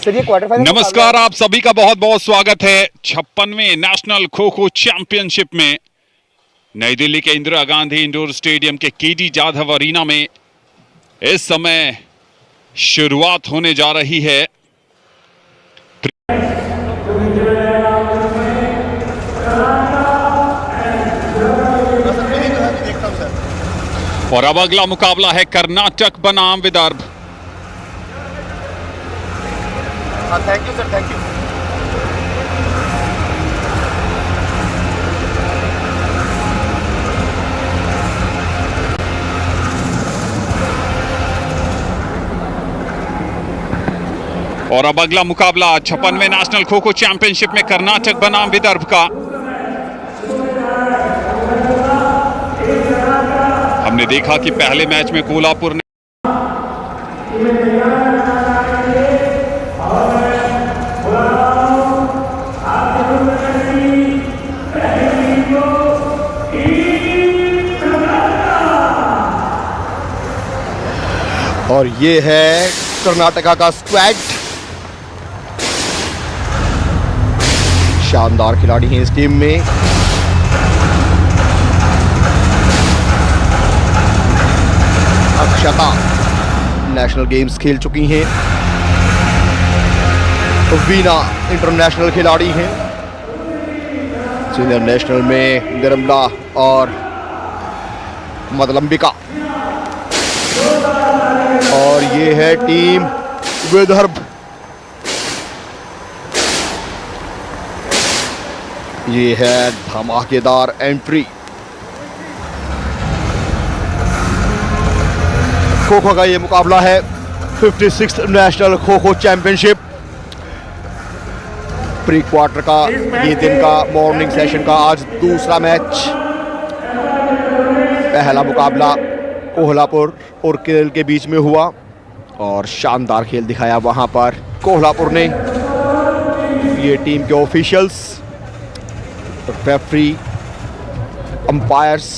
चलिए quarter final. नमस्कार, आप सभी का बहुत बहुत स्वागत है 56वें नेशनल खो खो चैंपियनशिप में। नई दिल्ली के इंदिरा गांधी इंडोर स्टेडियम के केडी जाधव अरीना में इस समय शुरुआत होने जा रही है। और अब अगला मुकाबला है कर्नाटक बनाम Vidarbha. Thank you sir, thank you. और अब अगला मुकाबला 56वें नेशनल खो खो चैंपियनशिप में कर्नाटक बनाम विदर्भ का। हमने देखा कि पहले मैच में कोल्हापुर ने और ये है कर्नाटका का स्क्वाड। शानदार खिलाड़ी हैं इस टीम में। अक्षता नेशनल गेम्स खेल चुकी हैं, तो वीना इंटरनेशनल खिलाड़ी हैं। सीनियर नेशनल में निर्मला और मदलंबिका। और ये है टीम विदर्भ। ये है धमाकेदार एंट्री। खो खो का ये मुकाबला है 56th national kho kho championship. Pre quarter का ये दिन का मॉर्निंग सेशन का आज दूसरा मैच। पहला मुकाबला कोल्हापुर और केरल के बीच में हुआ और शानदार खेल दिखाया वहां पर कोल्हापुर ने। ये टीम के ऑफिशियल्स, रेफरी, अंपायर्स,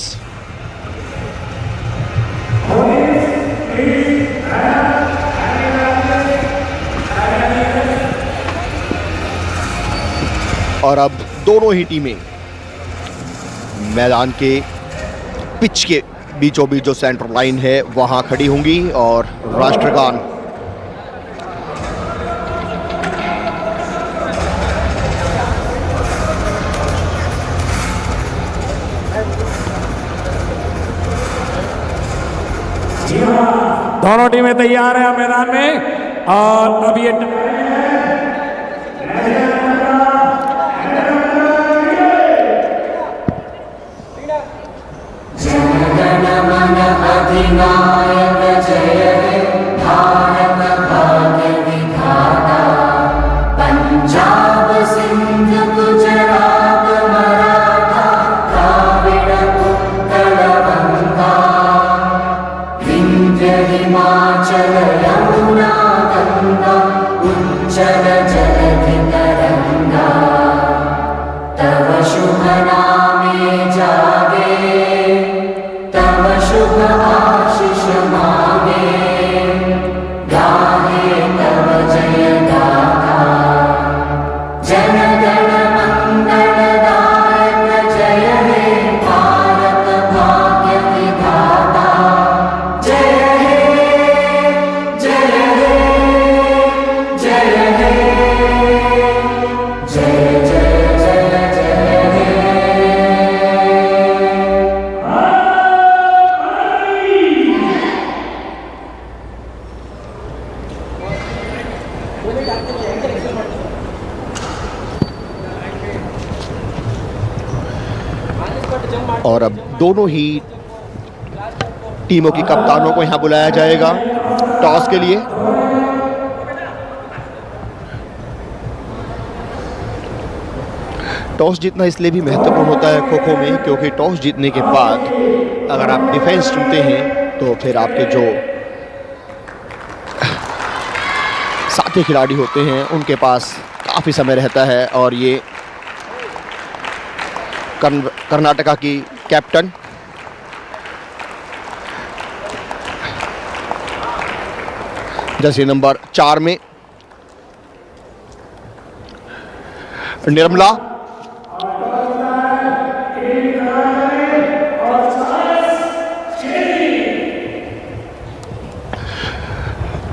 और अब दोनों ही टीमें मैदान के पिच के बीचों बीच जो सेंटर लाइन है वहां खड़ी होंगी और राष्ट्रगान दोनों टीमें तैयार हैं मैदान में। और अब ये अधिनायक जय हे भारत भाग्य विधाता, पंजाब सिंध गुजरात मराठा द्राविड़ उत्कल गंगा, विंध्य हिमाचल यमुना गंगा उच्चल जलधि तरंगा, तव शुभ नामे जागे, तव शुभ आशीष मांगे, गाहे तव जय गाथा, जन गण मंगल दायक जय हे भारत भाग्य विधाता, जय हे जय हे जय हे जय जय जय जय हे। और अब दोनों ही टीमों की कप्तानों को यहां बुलाया जाएगा टॉस के लिए। टॉस जीतना इसलिए भी महत्वपूर्ण होता है खो खो में क्योंकि टॉस जीतने के बाद अगर आप डिफेंस चुनते हैं तो फिर आपके जो साथी खिलाड़ी होते हैं उनके पास काफ़ी समय रहता है। और ये कर्नाटका की कैप्टन जर्सी नंबर 4 में निर्मला,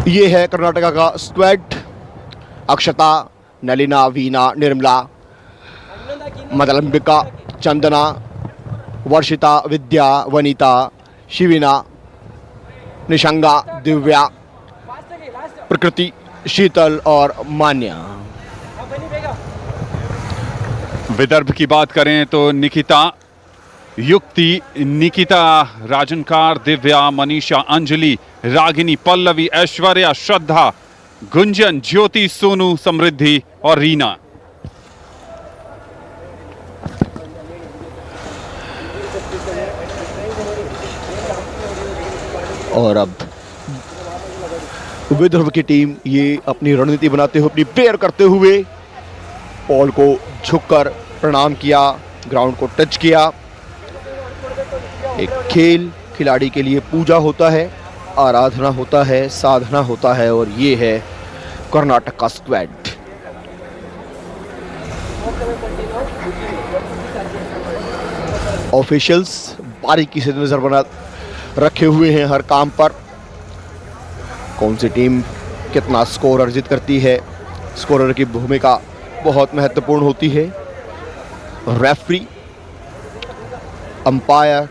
ये है कर्नाटका का स्क्वाड। अक्षता, नलिना, वीना, निर्मला, मदलंबिका, चंदना, वर्षिता, विद्या, वनीता, शिविना, निशंगा, दिव्या, प्रकृति, शीतल और मान्या। विदर्भ की बात करें तो निकिता, युक्ति, निकिता, राजनकार, दिव्या, मनीषा, अंजलि, रागिनी, पल्लवी, ऐश्वर्या, श्रद्धा, गुंजन, ज्योति, सोनू, समृद्धि और रीना। और अब विदर्भ की टीम ये अपनी रणनीति बनाते हुए, अपनी प्रेयर करते हुए पॉल को झुककर प्रणाम किया, ग्राउंड को टच किया। एक खेल खिलाड़ी के लिए पूजा होता है, आराधना होता है, साधना होता है, और ये है कर्नाटक का स्क्वाड। ऑफिशियल्स बारीकी से नजर बना रखे हुए हैं हर काम पर। कौन सी टीम कितना स्कोर अर्जित करती है, स्कोरर की भूमिका बहुत महत्वपूर्ण होती है। रेफरी, अंपायर,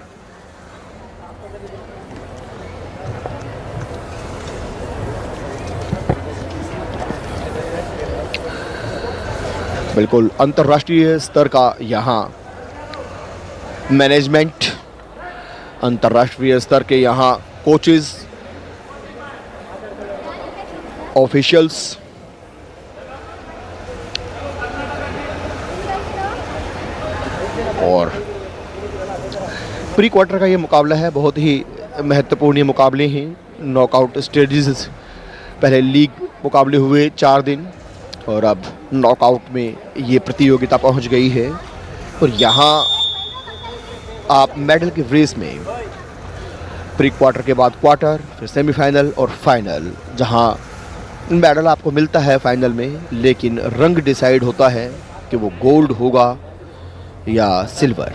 बिल्कुल अंतर्राष्ट्रीय स्तर का यहाँ मैनेजमेंट, अंतर्राष्ट्रीय स्तर के यहाँ कोचेस, ऑफिशियल्स। और प्री क्वार्टर का ये मुकाबला है, बहुत ही महत्वपूर्ण ये मुकाबले हैं। नॉकआउट स्टेजेस, पहले लीग मुकाबले हुए 4 दिन, और अब नॉकआउट में ये प्रतियोगिता पहुंच गई है। और यहाँ आप मेडल के रेस में प्री क्वार्टर के बाद क्वार्टर, फिर सेमीफाइनल और फाइनल, जहाँ मेडल आपको मिलता है फाइनल में, लेकिन रंग डिसाइड होता है कि वो गोल्ड होगा या सिल्वर।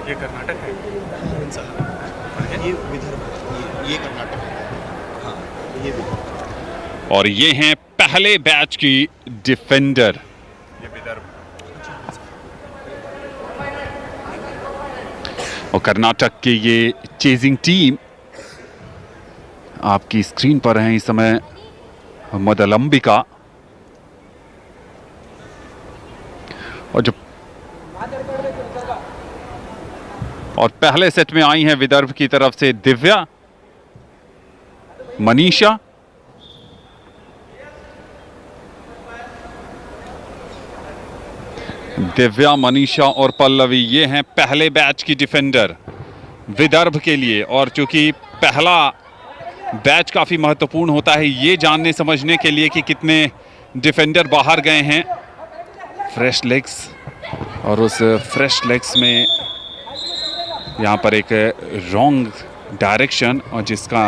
ये कर्नाटक है, ये विदर्भ, ये कर्नाटक है। हाँ, ये विदर्भ। और ये हैं पहले बैच की डिफेंडर। ये विदर्भ और कर्नाटक के ये चेजिंग टीम आपकी स्क्रीन पर है इस समय। मदलंबिका, और पहले सेट में आई हैं विदर्भ की तरफ से दिव्या, मनीषा, मनीषा और पल्लवी, ये हैं पहले बैच की डिफेंडर विदर्भ के लिए। और चूंकि पहला बैच काफी महत्वपूर्ण होता है ये जानने समझने के लिए कि कितने डिफेंडर बाहर गए हैं फ्रेश लेग्स, और उस फ्रेश लेग्स में यहाँ पर एक रॉन्ग डायरेक्शन, और जिसका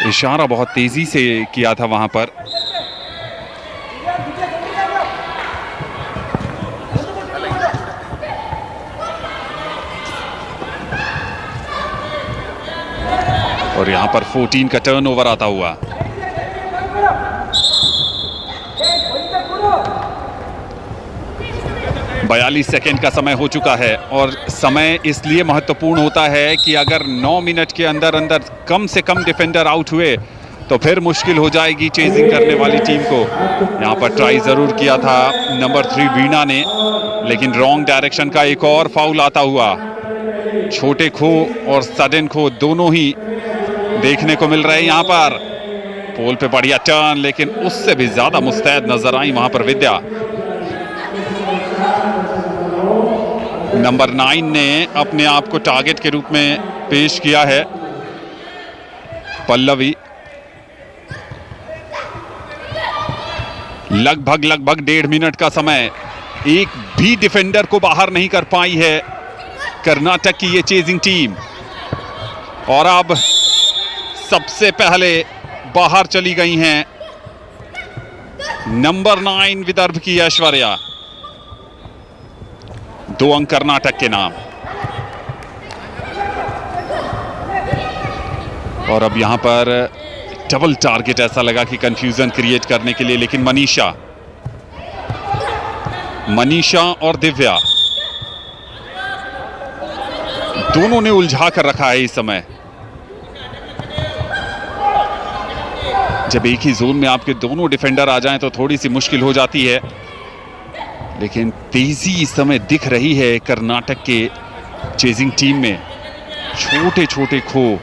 इशारा बहुत तेजी से किया था वहां पर। और यहाँ पर 14 का टर्नओवर आता हुआ। बयालीस सेकेंड का समय हो चुका है, और समय इसलिए महत्वपूर्ण होता है कि अगर 9 मिनट के अंदर अंदर कम से कम डिफेंडर आउट हुए तो फिर मुश्किल हो जाएगी चेजिंग करने वाली टीम को। यहाँ पर ट्राई जरूर किया था नंबर 3 वीणा ने, लेकिन रॉन्ग डायरेक्शन का एक और फाउल आता हुआ। छोटे खो और सडन खो दोनों ही देखने को मिल रहे हैं यहाँ पर। पोल पे बढ़िया टर्न, लेकिन उससे भी ज्यादा मुस्तैद नजर आई वहां पर विद्या। नंबर 9 ने अपने आप को टारगेट के रूप में पेश किया है। पल्लवी लगभग 1.5 मिनट का समय, एक भी डिफेंडर को बाहर नहीं कर पाई है कर्नाटक की ये चेजिंग टीम। और अब सबसे पहले बाहर चली गई हैं नंबर 9 विदर्भ की ऐश्वर्या। 2 अंक कर्नाटक के नाम। और अब यहां पर डबल टारगेट, ऐसा लगा कि कंफ्यूजन क्रिएट करने के लिए, लेकिन मनीषा और दिव्या दोनों ने उलझा कर रखा है इस समय। जब एक ही जोन में आपके दोनों डिफेंडर आ जाएं तो थोड़ी सी मुश्किल हो जाती है, लेकिन तेजी इस समय दिख रही है कर्नाटक के चेजिंग टीम में। छोटे छोटे खो,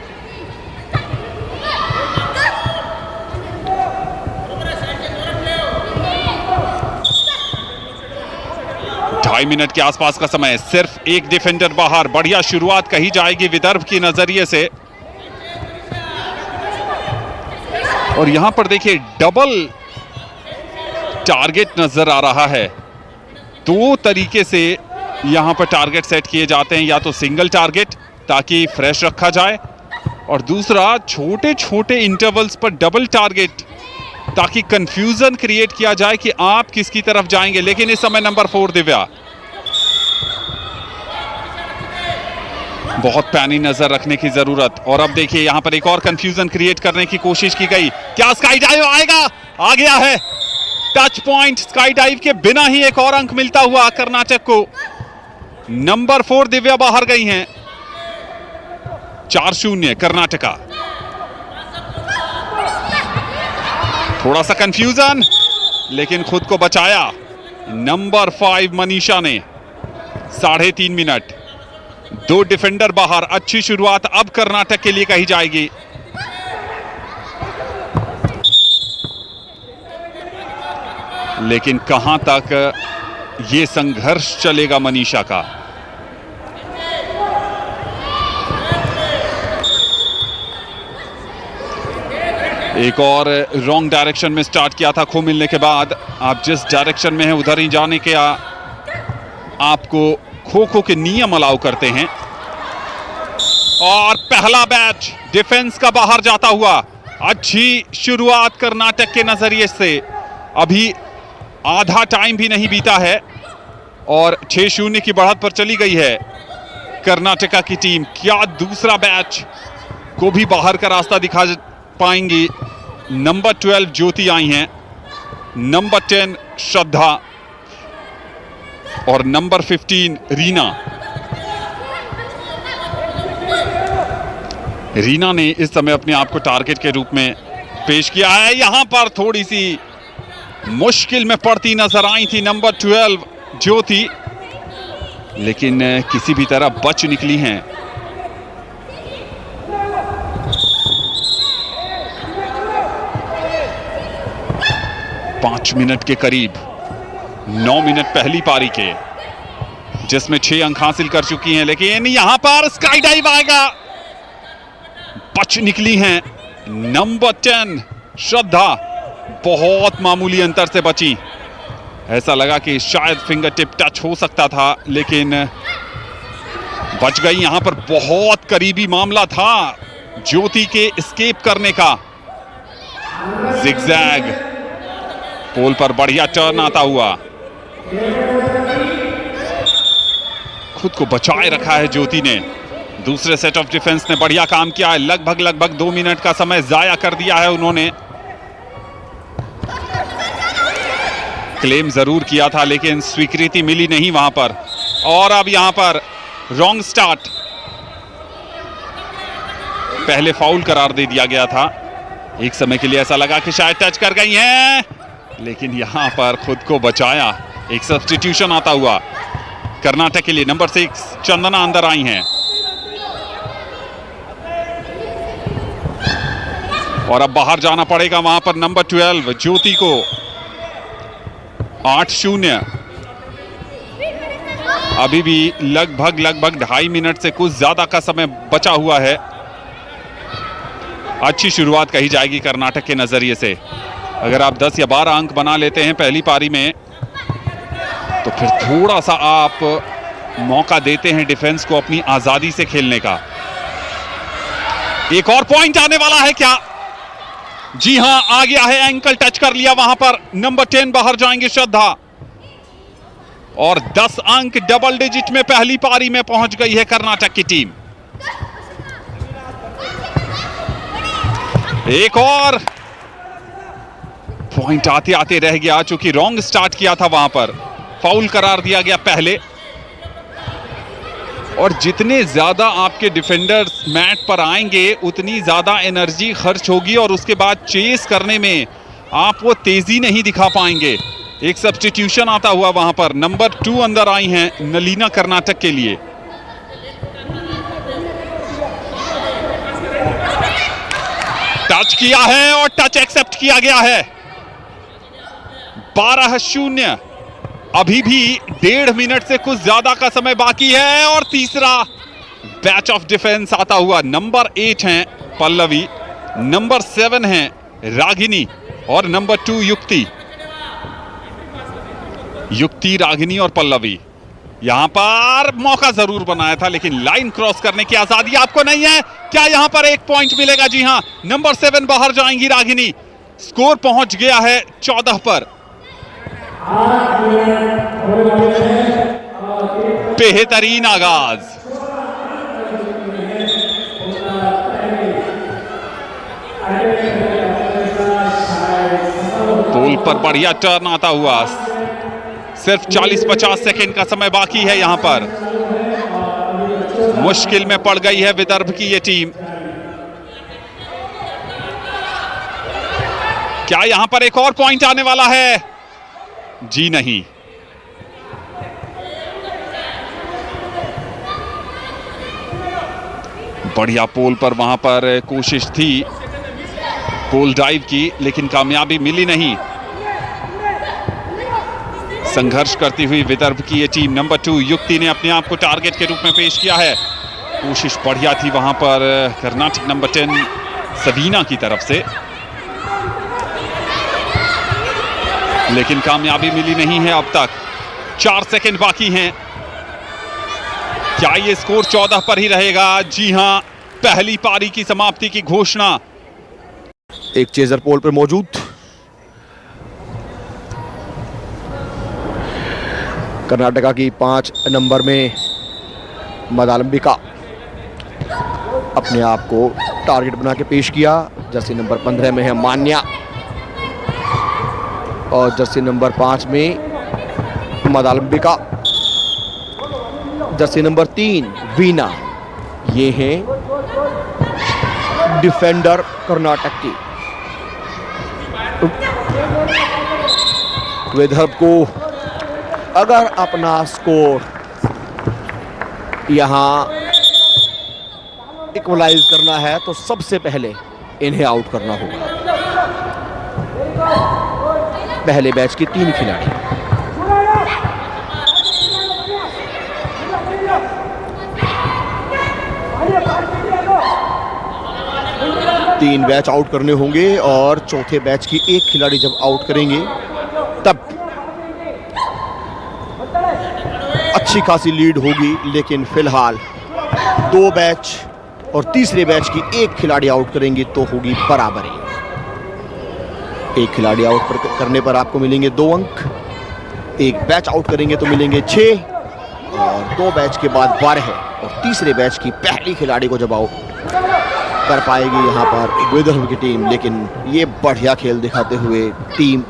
ढाई मिनट के आसपास का समय, सिर्फ एक डिफेंडर बाहर। बढ़िया शुरुआत कही जाएगी विदर्भ की नजरिए से। और यहां पर देखिए डबल टारगेट नजर आ रहा है। 2 तरीके से यहां पर टारगेट सेट किए जाते हैं, या तो सिंगल टारगेट ताकि फ्रेश रखा जाए, और दूसरा छोटे छोटे इंटरवल्स पर डबल टारगेट ताकि कंफ्यूजन क्रिएट किया जाए कि आप किसकी तरफ जाएंगे। लेकिन इस समय नंबर 4 दिव्या बहुत पैनी नजर रखने की जरूरत। और अब देखिए यहां पर एक और कंफ्यूजन क्रिएट करने की कोशिश की गई। क्या स्काई डाइव आएगा? आ गया है टच पॉइंट। स्काई डाइव के बिना ही एक और अंक मिलता हुआ कर्नाटक को। नंबर 4 दिव्या बाहर गई हैं। 4-0 कर्नाटका। थोड़ा सा कंफ्यूजन, लेकिन खुद को बचाया नंबर 5 मनीषा ने। 3.5 मिनट, 2 डिफेंडर बाहर। अच्छी शुरुआत अब कर्नाटक के लिए कही जाएगी। लेकिन कहां तक यह संघर्ष चलेगा मनीषा का। एक और रॉन्ग डायरेक्शन में स्टार्ट किया था खो मिलने के बाद। आप जिस डायरेक्शन में हैं उधर ही जाने के आपको खो खो के नियम अलाउ करते हैं। और पहला बैच डिफेंस का बाहर जाता हुआ। अच्छी शुरुआत कर्नाटक के नजरिए से। अभी आधा टाइम भी नहीं बीता है और 6-0 की बढ़त पर चली गई है कर्नाटका की टीम। क्या दूसरा बैच को भी बाहर का रास्ता दिखा पाएंगी? नंबर 12 ज्योति आई हैं, नंबर 10 श्रद्धा और नंबर 15 रीना ने इस समय अपने आप को टारगेट के रूप में पेश किया है। यहां पर थोड़ी सी मुश्किल में पड़ती नजर आई थी नंबर 12 ज्योति, लेकिन किसी भी तरह बच निकली हैं। पांच मिनट के करीब, 9 मिनट पहली पारी के, जिसमें 6 अंक हासिल कर चुकी हैं। लेकिन यहां पर स्काई डाइव आएगा। बच निकली हैं नंबर 10 श्रद्धा। बहुत मामूली अंतर से बची। ऐसा लगा कि शायद फिंगर टिप टच हो सकता था, लेकिन बच गई। यहां पर बहुत करीबी मामला था ज्योति के एस्केप करने का। जिगजैग पोल पर बढ़िया टर्न आता हुआ। खुद को बचाए रखा है ज्योति ने। दूसरे सेट ऑफ डिफेंस ने बढ़िया काम किया है। लगभग 2 मिनट का समय जाया कर दिया है उन्होंने। क्लेम जरूर किया था लेकिन स्वीकृति मिली नहीं वहां पर। और अब यहां पर रॉन्ग स्टार्ट, पहले फाउल करार दे दिया गया था। एक समय के लिए ऐसा लगा कि शायद टच कर गई हैं, लेकिन यहां पर खुद को बचाया। एक सब्स्टिट्यूशन आता हुआ कर्नाटक के लिए। नंबर 6 चंदना अंदर आई हैं और अब बाहर जाना पड़ेगा वहां पर नंबर 12 ज्योति को। 8-0 अभी भी लगभग 2.5 मिनट से कुछ ज्यादा का समय बचा हुआ है। अच्छी शुरुआत कही जाएगी कर्नाटक के नजरिए से। अगर आप 10 या 12 अंक बना लेते हैं पहली पारी में तो फिर थोड़ा सा आप मौका देते हैं डिफेंस को अपनी आजादी से खेलने का। एक और पॉइंट आने वाला है क्या? जी हां, आ गया है। एंकल टच कर लिया वहां पर। नंबर 10 बाहर जाएंगे श्रद्धा और 10 अंक डबल डिजिट में पहली पारी में पहुंच गई है कर्नाटक की टीम। एक और पॉइंट आते आते रह गया, चूंकि रॉन्ग स्टार्ट किया था वहां पर, फाउल करार दिया गया पहले। और जितने ज्यादा आपके डिफेंडर्स मैट पर आएंगे उतनी ज्यादा एनर्जी खर्च होगी और उसके बाद चेस करने में आप वो तेजी नहीं दिखा पाएंगे। एक सब्स्टिट्यूशन आता हुआ वहां पर। नंबर 2 अंदर आई हैं नलीना कर्नाटक के लिए। टच किया है और टच एक्सेप्ट किया गया है। 12-0। अभी भी 1.5 मिनट से कुछ ज्यादा का समय बाकी है और तीसरा बैच ऑफ डिफेंस आता हुआ। नंबर 8 हैं पल्लवी, नंबर 7 हैं रागिनी और नंबर 2 युक्ति। युक्ति, रागिनी और पल्लवी। यहां पर मौका जरूर बनाया था लेकिन लाइन क्रॉस करने की आजादी आपको नहीं है। क्या यहां पर एक पॉइंट मिलेगा? जी हां, नंबर 7 बाहर जाएंगी रागिनी। स्कोर पहुंच गया है 14 पर। बेहतरीन आगाज। पोल पर बढ़िया टर्न आता हुआ। सिर्फ 40-50 सेकेंड का समय बाकी है। यहां पर मुश्किल में पड़ गई है विदर्भ की ये टीम। क्या यहां पर एक और पॉइंट आने वाला है? जी नहीं। बढ़िया पोल पर वहां पर कोशिश थी पोल ड्राइव की लेकिन कामयाबी मिली नहीं। संघर्ष करती हुई विदर्भ की ये टीम। नंबर 2 युक्ति ने अपने आप को टारगेट के रूप में पेश किया है। कोशिश बढ़िया थी वहां पर कर्नाटक नंबर 10 सवीना की तरफ से लेकिन कामयाबी मिली नहीं है अब तक। 4 सेकंड बाकी हैं। क्या ये स्कोर 14 पर ही रहेगा? जी हां, पहली पारी की समाप्ति की घोषणा। एक चेजर पोल पर मौजूद। कर्नाटका की 5 नंबर में मदालंबिका अपने आप को टारगेट बना के पेश किया। जर्सी नंबर 15 में है मान्या और जर्सी नंबर 5 में मदालंबिका। Jersey number 3 Veena. ये हैं डिफेंडर कर्नाटक की। विदर्भ को अगर अपना स्कोर यहां इक्वलाइज करना है तो सबसे पहले इन्हें आउट करना होगा। पहले बैच के 3 खिलाड़ी। तीन बैच आउट करने होंगे और चौथे बैच की एक खिलाड़ी जब आउट करेंगे तब अच्छी खासी लीड होगी। लेकिन फिलहाल 2 बैच और तीसरे बैच की एक खिलाड़ी आउट करेंगे तो होगी बराबरी। एक खिलाड़ी आउट करने पर आपको मिलेंगे 2 अंक। एक बैच आउट करेंगे तो मिलेंगे 6 और 2 बैच के बाद 12 और तीसरे बैच की पहली खिलाड़ी को जब आउट कर पाएगी यहाँ पर विदर्भ की टीम। लेकिन ये बढ़िया खेल दिखाते हुए टीम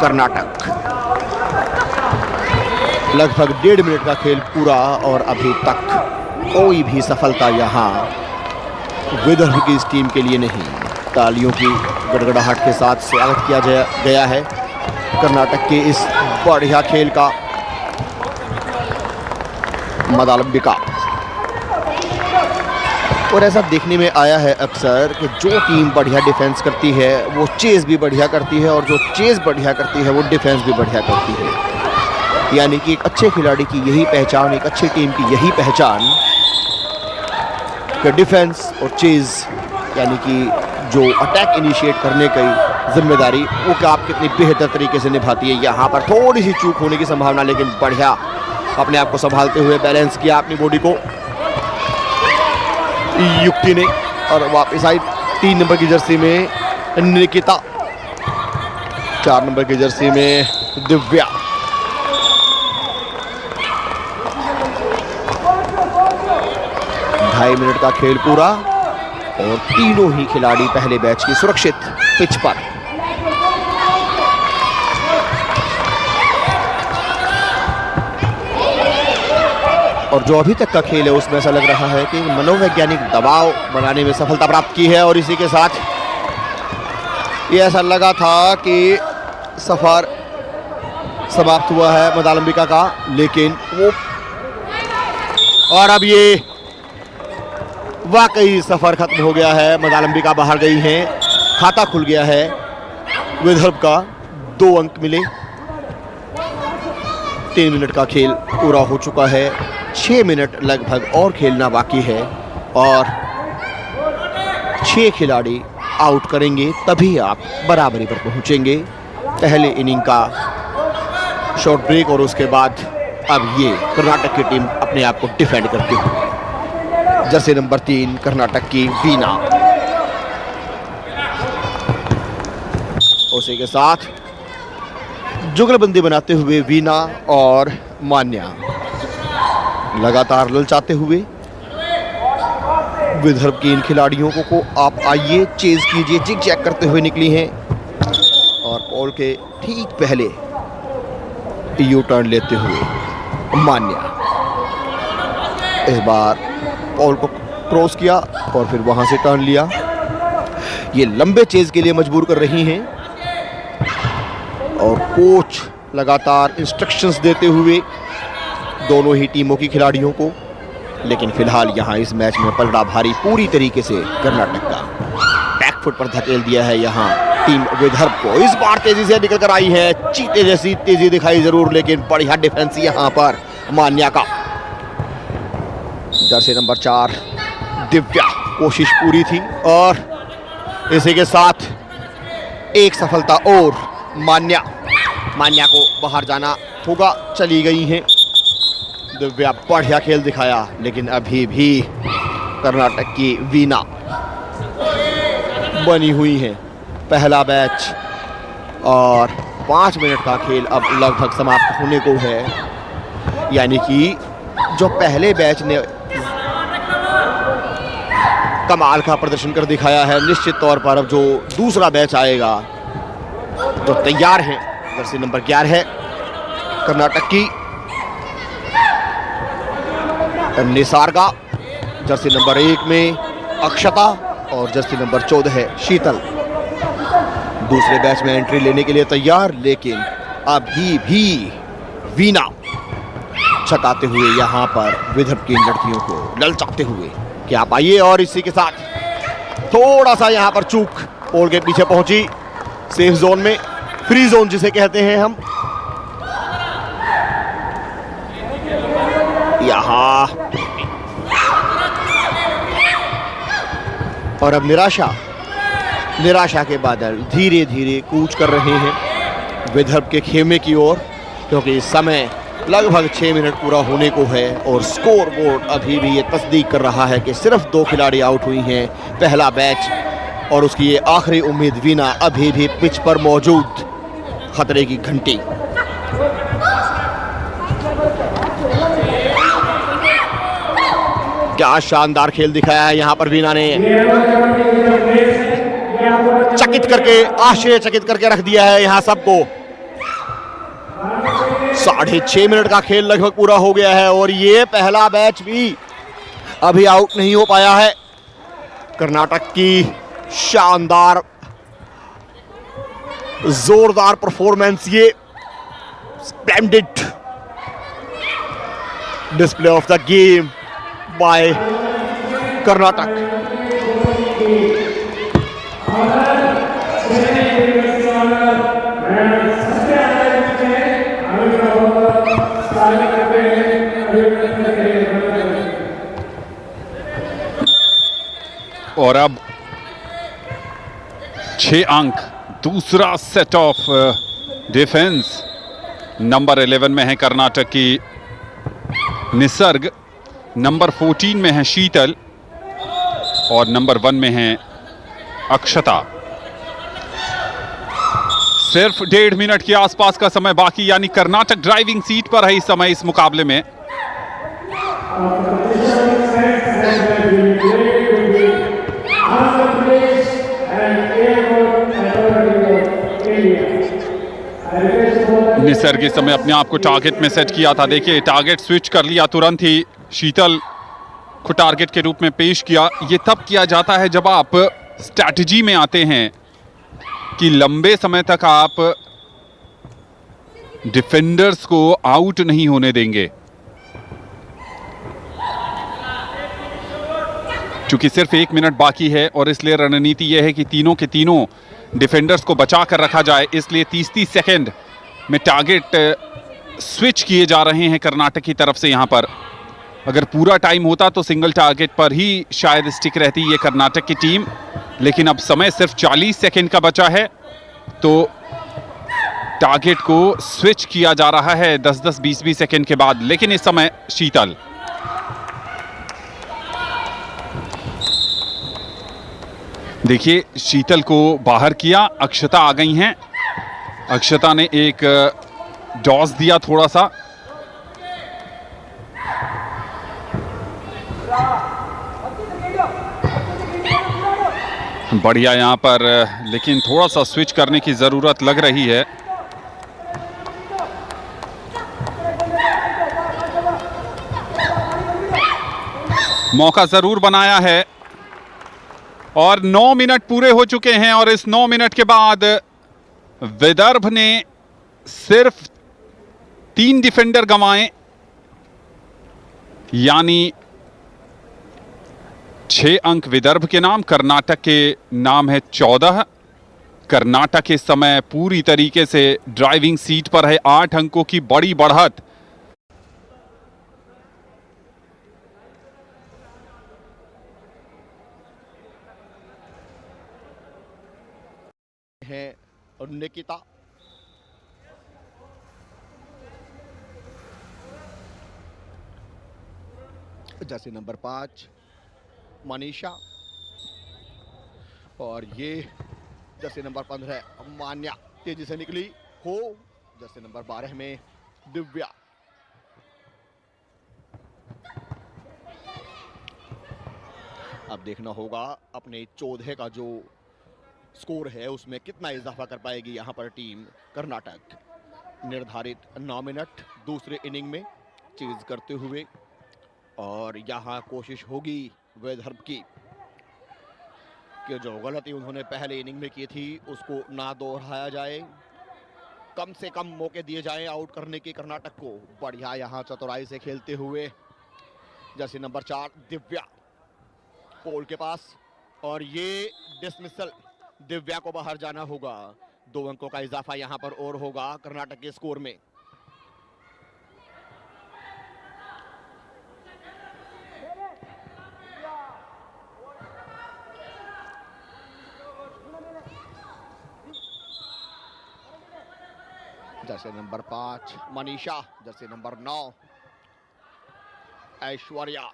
कर्नाटक। लगभग 1.5 मिनट का खेल पूरा और अभी तक कोई भी सफलता यहाँ विदर्भ की इस टीम के लिए नहीं। तालियों की गड़गड़ाहट के साथ स्वागत किया गया है कर्नाटक के इस बढ़िया खेल का। मदालंबिका। और ऐसा देखने में आया है अक्सर कि जो टीम बढ़िया डिफेंस करती है वो चेज भी बढ़िया करती है और जो चेज बढ़िया करती है वो डिफेंस भी बढ़िया करती है। यानी कि एक अच्छे खिलाड़ी की यही पहचान, एक अच्छी टीम की यही पहचान कि डिफेंस और चेज यानी कि जो अटैक इनिशिएट करने की जिम्मेदारी वो कि आप कितनी बेहतर तरीके से निभाती है। यहाँ पर थोड़ी सी चूक होने की संभावना, लेकिन बढ़िया अपने आप को संभालते हुए बैलेंस किया अपनी बॉडी को युक्ति ने, और वापस आई 3 नंबर की जर्सी में निकिता, 4 नंबर की जर्सी में दिव्या। ढाई मिनट का खेल पूरा और तीनों ही खिलाड़ी पहले बैच की सुरक्षित पिच पर। और जो अभी तक का खेल है उसमें ऐसा लग रहा है कि मनोवैज्ञानिक दबाव बनाने में सफलता प्राप्त की है, और इसी के साथ ये ऐसा लगा था कि सफर समाप्त हुआ है मदालंबिका का, लेकिन वो और अब ये वाकई सफर खत्म हो गया है। मदालंबिका बाहर गई हैं, खाता खुल गया है विदर्भ का, 2 अंक मिले। 3 मिनट का खेल पूरा हो चुका है, 6 मिनट लगभग और खेलना बाकी है, और 6 खिलाड़ी आउट करेंगे तभी आप बराबरी पर पहुंचेंगे। पहले इनिंग का शॉर्ट ब्रेक और उसके बाद अब ये कर्नाटक की टीम अपने आप को डिफेंड करती हुई। जर्सी नंबर 3 कर्नाटक की वीना, उसी के साथ जुगलबंदी बनाते हुए वीना और मान्या लगातार ललचाते हुए विदर्भ के इन खिलाड़ियों को आप आइए चेज कीजिए, जिग जैग करते हुए निकली हैं, और बॉल के ठीक पहले यू टर्न लेते हुए मान्या इस बार बॉल को क्रॉस किया और फिर वहां से टर्न लिया। ये लंबे चेज के लिए मजबूर कर रही हैं, और कोच लगातार इंस्ट्रक्शंस देते हुए दोनों ही टीमों की खिलाड़ियों को। लेकिन फिलहाल यहाँ इस मैच में पलड़ा भारी पूरी तरीके से कर्नाटक का बैकफुट पर धकेल दिया है यहाँ टीम विदर्भ को। इस बार तेजी से निकल कर आई है, चीते जैसी तेजी दिखाई जरूर, लेकिन बढ़िया डिफेंस यहाँ पर मान्या का। जर्सी नंबर 4 दिव्या, कोशिश पूरी थी, और इसी के साथ एक सफलता और मान्या को बाहर जाना होगा, चली गई हैं दिव्या। बढ़िया खेल दिखाया, लेकिन अभी भी कर्नाटक की वीना बनी हुई है। पहला बैच और 5 मिनट का खेल अब लगभग समाप्त होने को है, यानी कि जो पहले बैच ने कमाल का प्रदर्शन कर दिखाया है, निश्चित तौर पर अब जो दूसरा बैच आएगा जो तैयार है, जर्सी नंबर 11 है कर्नाटक की निसार्गा, जर्सी नंबर 1 में अक्षता, और जर्सी नंबर 14 है शीतल। दूसरे बैच में एंट्री लेने के लिए तैयार, लेकिन अभी भी वीना छकाते हुए यहाँ पर विदर्भ की लड़कियों को ललचाते हुए कि आप आइए। और इसी के साथ थोड़ा सा यहाँ पर चूक, पोल के पीछे पहुंची सेफ जोन में, फ्री जोन जिसे कहते हैं हम। यहाँ और अब निराशा के बादल धीरे धीरे कूच कर रहे हैं विदर्भ के खेमे की ओर, क्योंकि इस समय लगभग 6 मिनट पूरा होने को है, और स्कोर बोर्ड अभी भी ये तस्दीक कर रहा है कि सिर्फ 2 खिलाड़ी आउट हुई हैं। पहला बैच और उसकी ये आखिरी उम्मीद वीना अभी भी पिच पर मौजूद। खतरे की घंटी, क्या शानदार खेल दिखाया है यहाँ पर वीना ने, चकित करके, आश्चर्यचकित करके रख दिया है यहाँ सबको। 6.5 मिनट का खेल लगभग पूरा हो गया है, और ये पहला बैच भी अभी आउट नहीं हो पाया है। कर्नाटक की शानदार जोरदार परफॉर्मेंस, ये splendid display of the game by Karnataka. 6 अंक। दूसरा सेट ऑफ डिफेंस। नंबर 11 में है कर्नाटक की निसर्ग, नंबर 14 में है शीतल और नंबर 1 में है अक्षता। सिर्फ 1.5 मिनट के आसपास का समय बाकी, यानी कर्नाटक ड्राइविंग सीट पर है इस समय इस मुकाबले में। निसर्ग इस समय अपने आप को टारगेट में सेट किया था। देखिए टारगेट स्विच कर लिया तुरंत ही, शीतल को टारगेट के रूप में पेश किया। ये तब किया जाता है जब आप स्ट्रैटेजी में आते हैं कि लंबे समय तक आप डिफेंडर्स को आउट नहीं होने देंगे। क्योंकि सिर्फ 1 मिनट बाकी है और इसलिए रणनीति यह है कि तीनों के तीनों डिफेंडर्स को बचा कर रखा जाए। इसलिए 30-30 सेकेंड में टारगेट स्विच किए जा रहे हैं कर्नाटक की तरफ से। यहां पर अगर पूरा टाइम होता तो सिंगल टारगेट पर ही शायद स्टिक रहती ये कर्नाटक की टीम, लेकिन अब समय सिर्फ 40 सेकेंड का बचा है तो टारगेट को स्विच किया जा रहा है 10-10, 20-20 सेकेंड के बाद। लेकिन इस समय शीतल, देखिए शीतल को बाहर किया, अक्षता आ गई हैं। अक्षता ने एक डॉस दिया थोड़ा सा, बढ़िया यहां पर, लेकिन थोड़ा सा स्विच करने की जरूरत लग रही है। मौका जरूर बनाया है और 9 मिनट पूरे हो चुके हैं और इस 9 मिनट के बाद विदर्भ ने सिर्फ 3 डिफेंडर गंवाए, यानी 6 अंक विदर्भ के नाम, कर्नाटक के नाम है 14। कर्नाटक इस समय पूरी तरीके से ड्राइविंग सीट पर है, 8 अंकों की बड़ी बढ़त। है निकिता, जैसे नंबर 5 मनीषा और ये जैसे नंबर 15 मान्या तेजी से निकली हो, जैसे नंबर 12 में दिव्या। अब देखना होगा अपने 14 का जो स्कोर है उसमें कितना इजाफा कर पाएगी यहाँ पर टीम कर्नाटक। निर्धारित 9 मिनट दूसरे इनिंग में चेज करते हुए, और यहाँ कोशिश होगी विदर्भ की कि जो गलती उन्होंने पहले इनिंग में की थी उसको ना दोहराया जाए, कम से कम मौके दिए जाएं आउट करने की कर्नाटक को। बढ़िया यहाँ चतुराई से खेलते हुए जैसे नंबर 4 दिव्या पोल के पास, और ये डिसमिसल, दिव्या को बाहर जाना होगा। 2 अंकों का इजाफा यहां पर और होगा कर्नाटक के स्कोर में। जैसे नंबर 5 मनीषा, जैसे नंबर 9 ऐश्वर्या।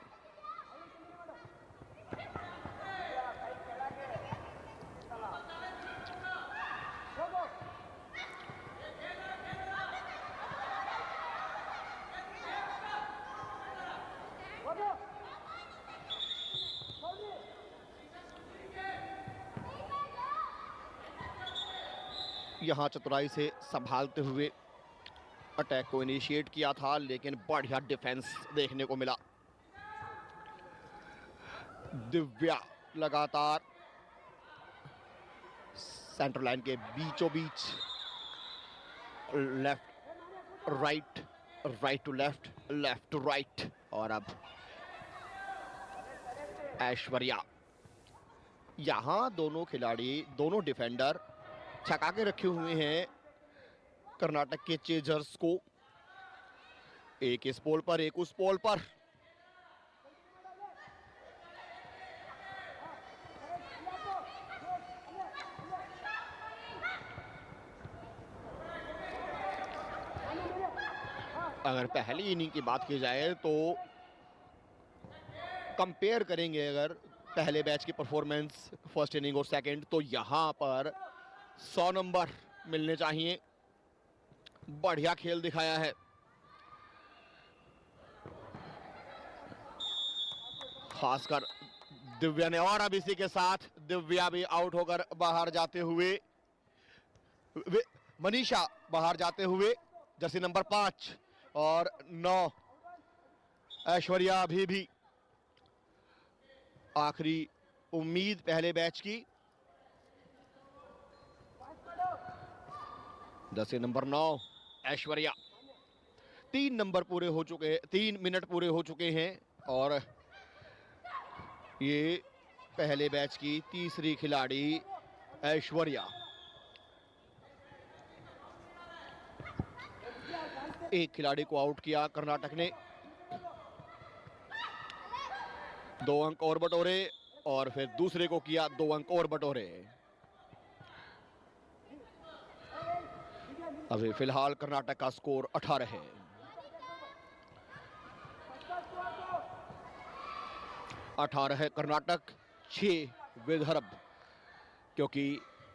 यहाँ चतुराई से संभालते हुए अटैक को इनिशिएट किया था, लेकिन बढ़िया डिफेंस देखने को मिला। दिव्या लगातार सेंटर लाइन के बीचों बीच, left right, right to left, left to right, और अब ऐश्वर्या। यहां दोनों खिलाड़ी, दोनों डिफेंडर छका के रखे हुए हैं कर्नाटक के चेजर्स को, एक इस पोल पर एक उस पोल पर। अगर पहली इनिंग की बात की जाए तो कंपेयर करेंगे अगर पहले बैच की परफॉर्मेंस फर्स्ट इनिंग और सेकंड, तो यहां पर 100 नंबर मिलने चाहिए। बढ़िया खेल दिखाया है। खासकर दिव्या ने, और अब इसी के साथ दिव्या भी आउट होकर बाहर जाते हुए, मनीषा बाहर जाते हुए, जर्सी नंबर 5 और 9 ऐश्वर्या अभी भी आखिरी उम्मीद पहले बैच की। Jersey number 9 Aishwarya. 3 मिनट पूरे हो चुके हैं और ये पहले बैच की तीसरी खिलाड़ी ऐश्वर्या। एक खिलाड़ी को आउट किया कर्नाटक ने, 2 अंक और बटोरे, और फिर दूसरे को किया 2 अंक और बटोरे। अभी फिलहाल कर्नाटक का स्कोर 18 है। 18 है कर्नाटक, 6 विदर्भ, क्योंकि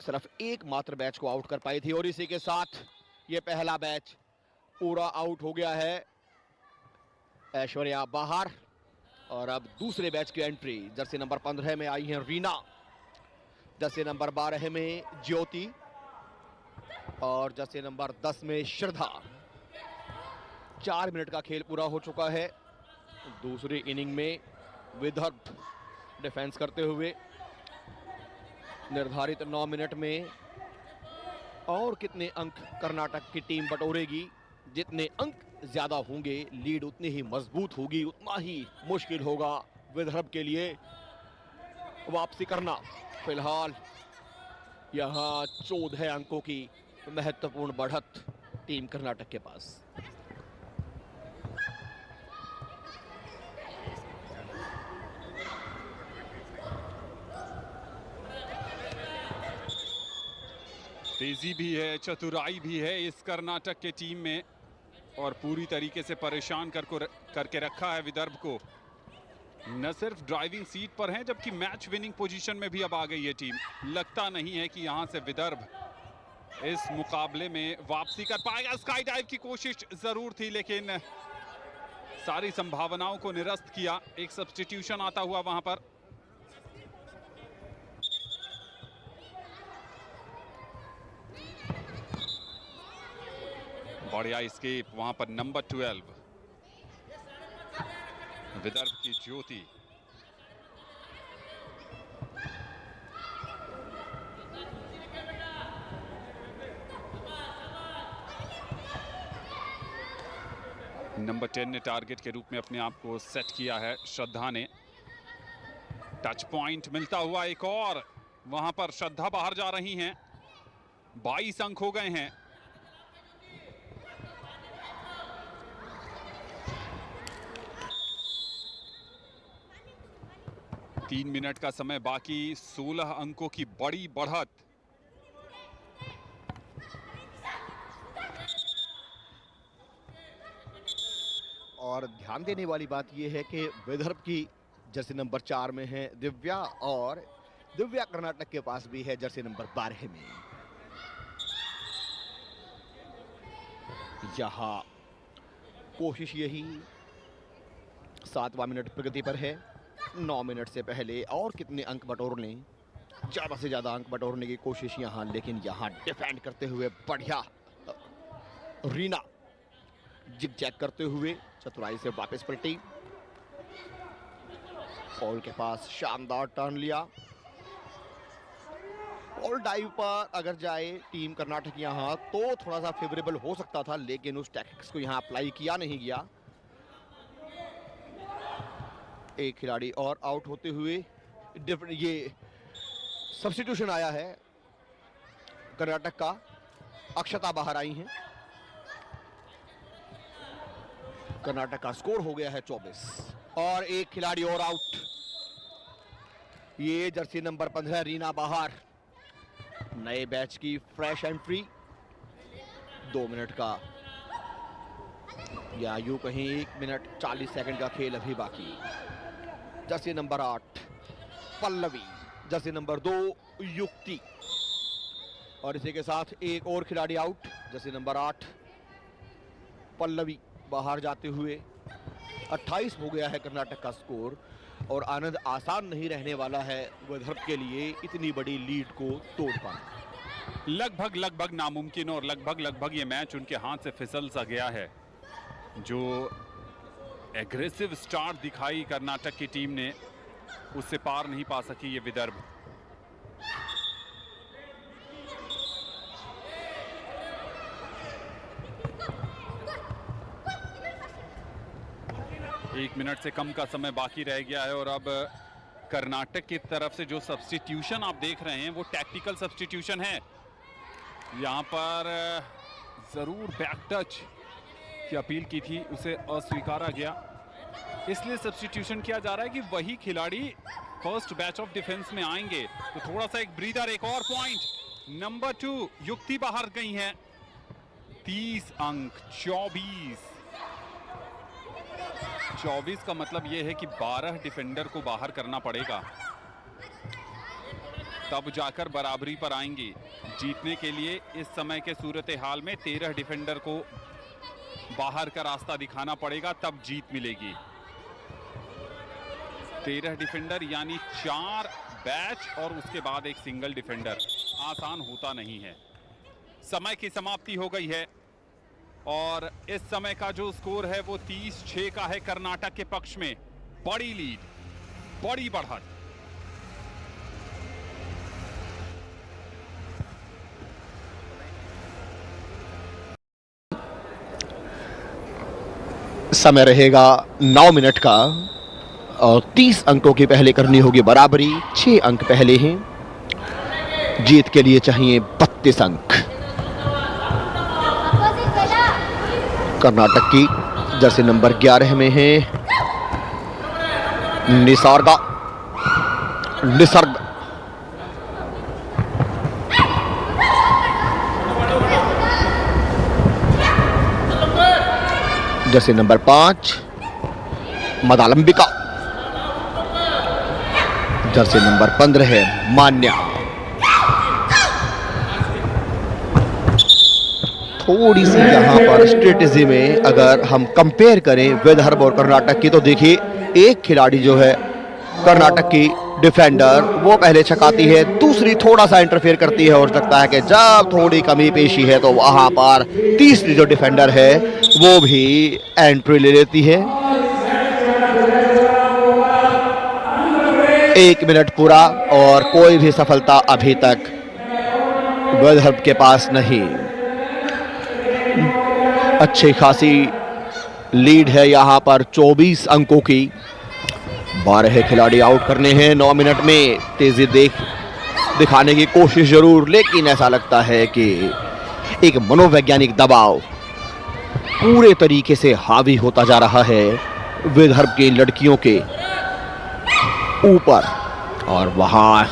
सिर्फ एकमात्र बैच को आउट कर पाई थी और इसी के साथ ये पहला बैच पूरा आउट हो गया है। ऐश्वर्या बाहर और अब दूसरे बैच की एंट्री जर्सी नंबर 15 में आई है रीना, जर्सी नंबर 12 में ज्योति और जर्सी नंबर 10 में श्रद्धा। 4 मिनट का खेल पूरा हो चुका है। दूसरी इनिंग में विदर्भ डिफेंस करते हुए निर्धारित 9 मिनट में और कितने अंक कर्नाटक की टीम बटोरेगी। जितने अंक ज्यादा होंगे लीड उतनी ही मजबूत होगी, उतना ही मुश्किल होगा विदर्भ के लिए वापसी करना। फिलहाल यहां 14 अंकों की महत्वपूर्ण बढ़त टीम कर्नाटक के पास। तेजी भी है, चतुराई भी है इस कर्नाटक के टीम में और पूरी तरीके से परेशान करके रखा है विदर्भ को। न सिर्फ ड्राइविंग सीट पर है जबकि मैच विनिंग पोजीशन में भी अब आ गई है टीम। लगता नहीं है कि यहां से विदर्भ इस मुकाबले में वापसी कर पाएगा। स्काई डाइव की कोशिश जरूर थी लेकिन सारी संभावनाओं को निरस्त किया। एक सब्स्टिट्यूशन आता हुआ वहां पर। बढ़िया एस्केप वहां पर नंबर 12 विदर्भ की ज्योति। नंबर 10 ने टारगेट के रूप में अपने आप को सेट किया है। श्रद्धा ने टच पॉइंट मिलता हुआ एक और, वहां पर श्रद्धा बाहर जा रही हैं। 22 अंक हो गए हैं। तीन मिनट का समय बाकी, 16 अंकों की बड़ी बढ़त। और ध्यान देने वाली बात यह है कि विदर्भ की जर्सी नंबर 4 में है दिव्या और दिव्या कर्नाटक के पास भी है जर्सी नंबर 12 में। यहां कोशिश यही 7वां मिनट प्रगति पर है। 9 मिनट से पहले और कितने अंक बटोरने, ज़्यादा से ज़्यादा अंक बटोरने की कोशिश यहाँ, लेकिन यहाँ डिफेंड करते हुए बढ़िया रीना जिग जैग करते हुए चतुराई से वापस पलटी। बॉल के पास शानदार टर्न लिया। बॉल डाइव पर अगर जाए टीम कर्नाटक यहाँ तो थोड़ा सा फेवरेबल हो सकता था, लेकिन उस टैक्टिक्स को यहाँ अप्लाई किया नहीं गया। एक खिलाड़ी और आउट होते हुए ये सब्स्टिट्यूशन आया है कर्नाटक का। अक्षता बाहर आई हैं। कर्नाटक का स्कोर हो गया है 24 और एक खिलाड़ी और आउट। ये जर्सी नंबर 15 रीना बाहर। नए बैच की फ्रेश एंट्री। 2 मिनट का या यूं कहीं 1 मिनट 40 सेकंड का खेल अभी बाकी। Jersey number 8 Pallavi, Jersey number 2 युक्ति, और इसी के साथ एक और खिलाड़ी आउट। जर्सी नंबर 8 पल्लवी बाहर जाते हुए 28 हो गया है कर्नाटक का स्कोर, और आनंद आसान नहीं रहने वाला है विदर्भ के लिए इतनी बड़ी लीड को तोड़ पाना। लगभग नामुमकिन और लगभग ये मैच उनके हाथ से फिसल सा गया है। जो एग्रेसिव स्टार्ट दिखाई कर्नाटक की टीम ने, उससे पार नहीं पा सकी ये विदर्भ। एक मिनट से कम का समय बाकी रह गया है, और अब कर्नाटक की तरफ से जो सब्स्टिट्यूशन आप देख रहे हैं वो टैक्टिकल सब्स्टिट्यूशन है। यहां पर जरूर बैक टच की अपील की थी, उसे अस्वीकारा गया, इसलिए सब्स्टिट्यूशन किया जा रहा है कि वही खिलाड़ी फर्स्ट बैच ऑफ डिफेंस में आएंगे। तो थोड़ा सा एक ब्रीदर। एक और पॉइंट नंबर 2 युक्ति बाहर गई हैं। 30 अंक 24 का मतलब यह है कि 12 डिफेंडर को बाहर करना पड़ेगा, तब जाकर बराबरी पर आएंगी। जीतने के लिए इस समय के सूरत हाल में 13 डिफेंडर को बाहर का रास्ता दिखाना पड़ेगा, तब जीत मिलेगी। 13 डिफेंडर यानी 4 बैच और उसके बाद एक सिंगल डिफेंडर, आसान होता नहीं है। समय की समाप्ति हो गई है और इस समय का जो स्कोर है वो 30-6 का है कर्नाटक के पक्ष में। बड़ी लीड, बड़ी बढ़त। समय रहेगा 9 मिनट का और 30 अंकों की पहले करनी होगी बराबरी। 6 अंक पहले हैं, जीत के लिए चाहिए 32 अंक। कर्नाटक की जर्सी नंबर 11 में है Nisarg. Jersey number 5 Madalambika. Jersey number 15 है मान्या। थोड़ी सी यहां पर स्ट्रेटेजी में अगर हम कंपेयर करें विदर्भ और कर्नाटक की, तो देखिए एक खिलाड़ी जो है कर्नाटक की डिफेंडर वो पहले छकाती है, दूसरी थोड़ा सा इंटरफेयर करती है, और लगता है कि जब थोड़ी कमी पेशी है तो वहां पर तीसरी जो डिफेंडर है वो भी एंट्री ले लेती है। 1 मिनट पूरा और कोई भी सफलता अभी तक विदर्भ के पास नहीं। अच्छी खासी लीड है यहां पर 24 अंकों की। 12 खिलाड़ी आउट करने हैं 9 मिनट में। तेजी दिखाने की कोशिश जरूर, लेकिन ऐसा लगता है कि एक मनोवैज्ञानिक दबाव पूरे तरीके से हावी होता जा रहा है विदर्भ की लड़कियों के ऊपर, और वहां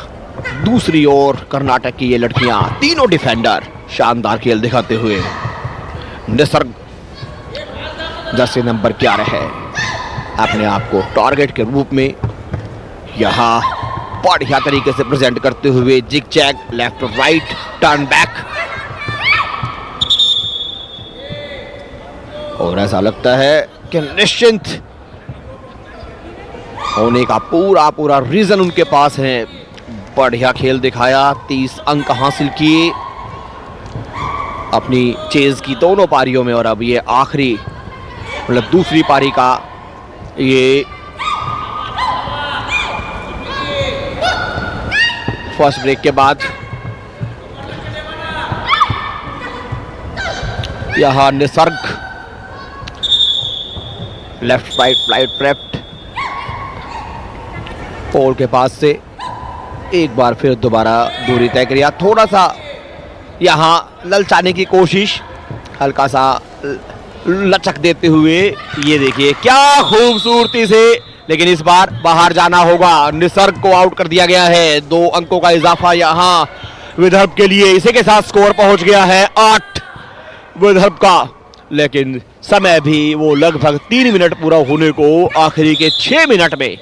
दूसरी ओर कर्नाटक की ये लड़कियां तीनों डिफेंडर शानदार खेल दिखाते हुए। निसर्ग जर्सी नंबर 11 है, अपने आप को टारगेट के रूप में यहां बढ़िया तरीके से प्रेजेंट करते हुए zigzag, left right, turn back, और ऐसा लगता है कि निश्चिंत होने का पूरा रीजन उनके पास है। बढ़िया खेल दिखाया, 30 अंक हासिल किए अपनी चेज की दोनों पारियों में, और अब ये आखिरी मतलब दूसरी पारी का ये फर्स्ट ब्रेक के बाद यहां निसर्ग लेफ्ट राइट लेफ्ट पोल के पास से एक बार फिर दोबारा दूरी तय करिया। थोड़ा सा यहां ललचाने की कोशिश, हल्का सा लचक देते हुए, ये देखिए क्या खूबसूरती से, लेकिन इस बार बाहर जाना होगा। निसर्ग को आउट कर दिया गया है। 2 अंकों का इजाफा यहां विदर्भ के लिए। इसी के साथ स्कोर पहुंच गया है 8 विदर्भ का। लेकिन समय भी वो लगभग 3 मिनट पूरा होने को आखिरी के 6 मिनट में।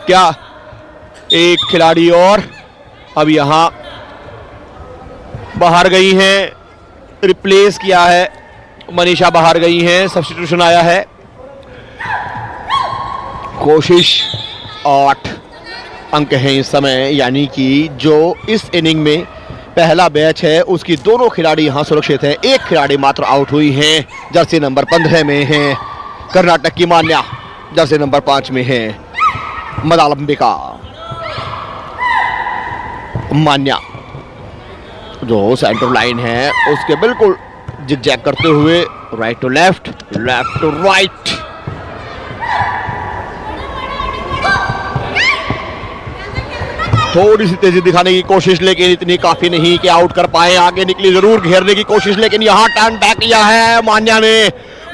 क्या एक खिलाड़ी और अब यहां बाहर गई हैं, रिप्लेस किया है, मनीषा बाहर गई हैं, सब्स्टिट्यूशन आया है। कोशिश 8 अंक हैं इस समय, यानी कि जो इस इनिंग में पहला मैच है उसकी दोनों खिलाड़ी यहां सुरक्षित हैं। एक खिलाड़ी मात्र आउट हुई हैं, जर्सी नंबर 15 में है कर्नाटक की मान्या, जर्सी नंबर 5 में है मदालंबिका। मान्या जो सेंटर लाइन है उसके बिल्कुल जिगजैग करते हुए right to left, left to right. थोड़ी सी तेजी दिखाने की कोशिश, लेकिन इतनी काफी नहीं कि आउट कर पाए। आगे निकली जरूर घेरने की कोशिश, लेकिन यहां टर्न बैक किया है मान्या ने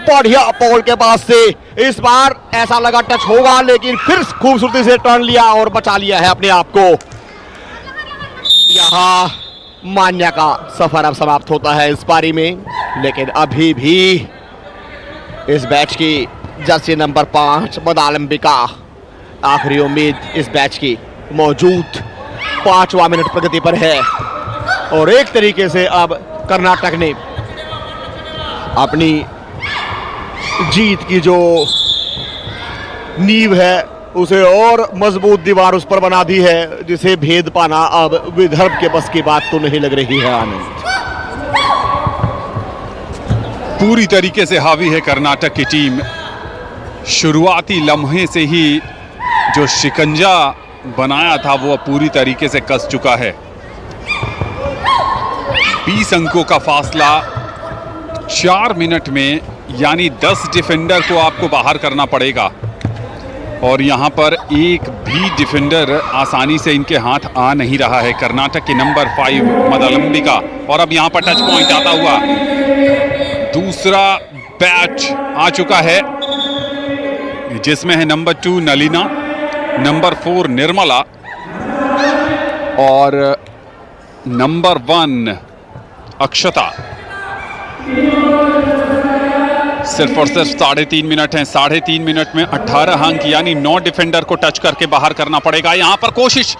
बढ़िया पोल के पास से। इस बार ऐसा लगा टच होगा, लेकिन फिर खूबसूरती से टर्न लिया और बचा लिया है अपने आप को। यहां मान्या का सफर अब समाप्त होता है इस पारी में, लेकिन अभी भी इस बैच की जर्सी नंबर 5 मदालंबिका आखिरी उम्मीद इस बैच की मौजूद 5वां मिनट प्रगति पर है। और एक तरीके से अब कर्नाटक ने अपनी जीत की जो नींव है उसे और मजबूत दीवार उस पर बना दी है, जिसे भेद पाना अब विदर्भ के बस की बात तो नहीं लग रही है। आनंद पूरी तरीके से हावी है कर्नाटक की टीम। शुरुआती लम्हे से ही जो शिकंजा बनाया था वो अब पूरी तरीके से कस चुका है। 20 अंकों का फासला 4 मिनट में, यानी 10 डिफेंडर को आपको बाहर करना पड़ेगा, और यहां पर एक भी डिफेंडर आसानी से इनके हाथ आ नहीं रहा है कर्नाटक के नंबर 5 मदालंबिका। और अब यहां पर टच पॉइंट आता हुआ दूसरा बैच आ चुका है, जिसमें है नंबर 2 नलिना, नंबर 4 निर्मला और नंबर 1 अक्षता। सिर्फ और सिर्फ 3.5 मिनट हैं। 3.5 मिनट में 18 अंक, यानी 9 डिफेंडर को टच करके बाहर करना पड़ेगा। यहां पर कोशिश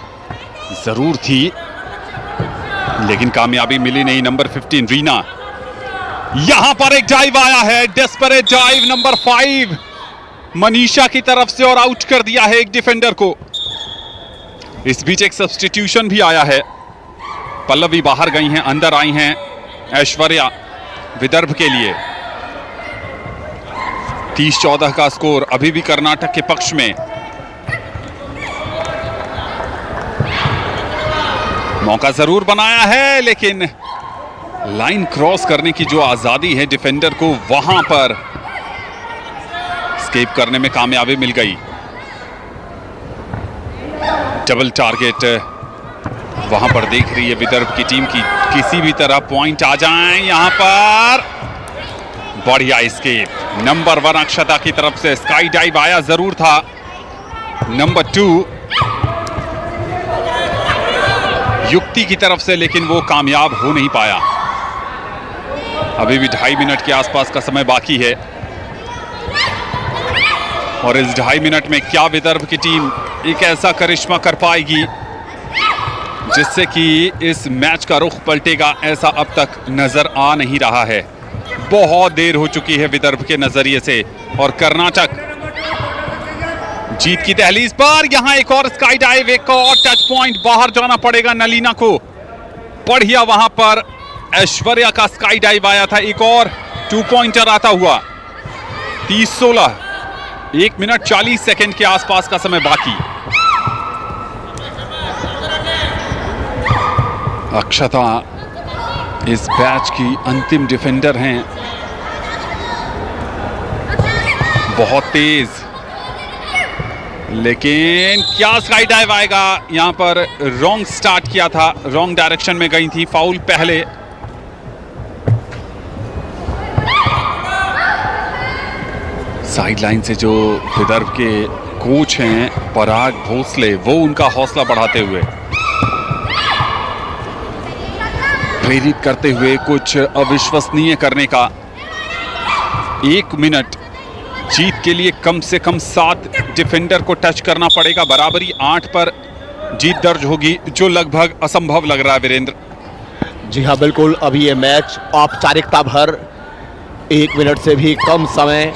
जरूर थी, लेकिन कामयाबी मिली नहीं। नंबर 15 रीना, यहां पर एक डाइव आया है, डेस्परेट डाइव नंबर 5 मनीषा की तरफ से, और आउट कर दिया है एक डिफेंडर को। इस बीच एक सब्स्टिट्यूशन भी आया है। पल्लवी बाहर गई हैं, अंदर आई हैं ऐश्वर्या विदर्भ के लिए। 30-14 का स्कोर अभी भी कर्नाटक के पक्ष में। मौका जरूर बनाया है, लेकिन लाइन क्रॉस करने की जो आजादी है डिफेंडर को, वहां पर स्केप करने में कामयाबी मिल गई। डबल टारगेट वहां पर देख रही है विदर्भ की टीम की, किसी भी तरह पॉइंट आ जाएं। यहां पर बढ़िया स्केप नंबर 1 अक्षता की तरफ से। स्काई डाइव आया जरूर था नंबर 2 युक्ति की तरफ से, लेकिन वो कामयाब हो नहीं पाया। अभी भी 2.5 मिनट के आसपास का समय बाकी है, और इस 2.5 मिनट में क्या विदर्भ की टीम एक ऐसा करिश्मा कर पाएगी जिससे कि इस मैच का रुख पलटेगा, ऐसा अब तक नजर आ नहीं रहा है। बहुत देर हो चुकी है विदर्भ के नजरिए से, और कर्नाटक जीत की दहलीज पर। यहां एक और स्काई डाइव, एक और टच पॉइंट, बाहर जाना पड़ेगा नलीना को। बढ़िया वहां पर ऐश्वर्या का स्काई डाइव आया था। एक और 2 पॉइंटर आता हुआ। 30-16, 1 मिनट 40 सेकेंड के आसपास का समय बाकी। अक्षता इस बैच की अंतिम डिफेंडर हैं, बहुत तेज, लेकिन क्या स्काई डाइव आएगा। यहां पर रॉन्ग स्टार्ट किया था, रॉन्ग डायरेक्शन में गई थी, फाउल पहले। साइडलाइन से जो विदर्भ के कोच हैं पराग भोसले, वो उनका हौसला बढ़ाते हुए, प्रेरित करते हुए, कुछ अविश्वसनीय करने का 1 मिनट जीत के लिए कम से कम 7 डिफेंडर को टच करना पड़ेगा। बराबरी 8 पर जीत दर्ज होगी, जो लगभग असंभव लग रहा है वीरेंद्र। जी हाँ बिल्कुल, अभी ये मैच औपचारिकता भर 1 मिनट से भी कम समय,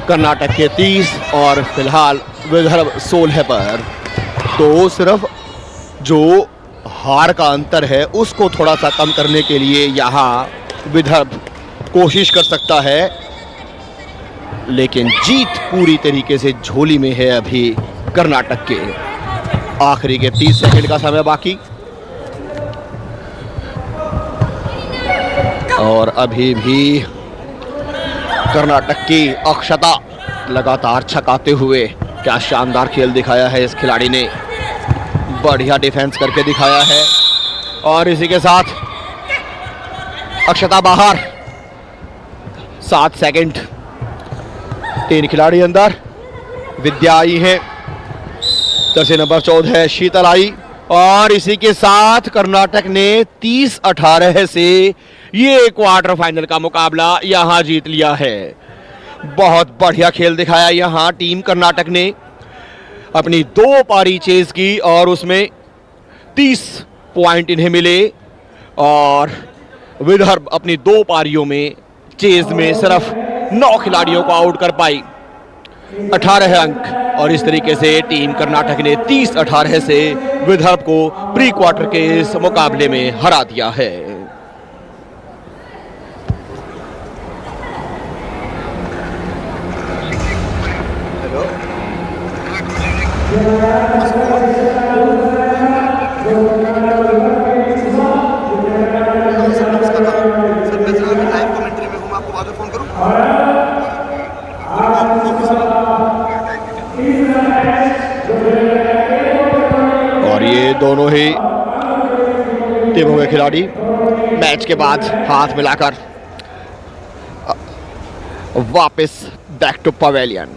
कर्नाटक के 30 और फिलहाल विदर्भ 16 पर। तो सिर्फ जो हार का अंतर है उसको थोड़ा सा कम करने के लिए यहाँ विदर्भ कोशिश कर सकता है, लेकिन जीत पूरी तरीके से झोली में है अभी कर्नाटक के। आखिरी के 30 सेकंड का समय बाकी और अभी भी कर्नाटक की अक्षता लगातार छकाते हुए। क्या शानदार खेल दिखाया है इस खिलाड़ी ने, बढ़िया डिफेंस करके दिखाया है। और इसी के साथ अक्षता बाहर, 7 सेकंड, 3 खिलाड़ी अंदर। विद्या आई है, जर्सी नंबर 14 शीतल आई। और इसी के साथ कर्नाटक ने 30-18 से ये क्वार्टर फाइनल का मुकाबला यहां जीत लिया है। बहुत बढ़िया खेल दिखाया यहां टीम कर्नाटक ने। अपनी 2 पारी चेज की और उसमें 30 पॉइंट इन्हें मिले, और विदर्भ अपनी 2 पारियों में चेज में सिर्फ 9 खिलाड़ियों को आउट कर पाई, 18 अंक। और इस तरीके से टीम कर्नाटक ने 30-18 से विदर्भ को प्री क्वार्टर के इस मुकाबले में हरा दिया है। और ये दोनों ही टीमों के खिलाड़ी मैच के बाद हाथ मिलाकर वापस बैक टू पवेलियन।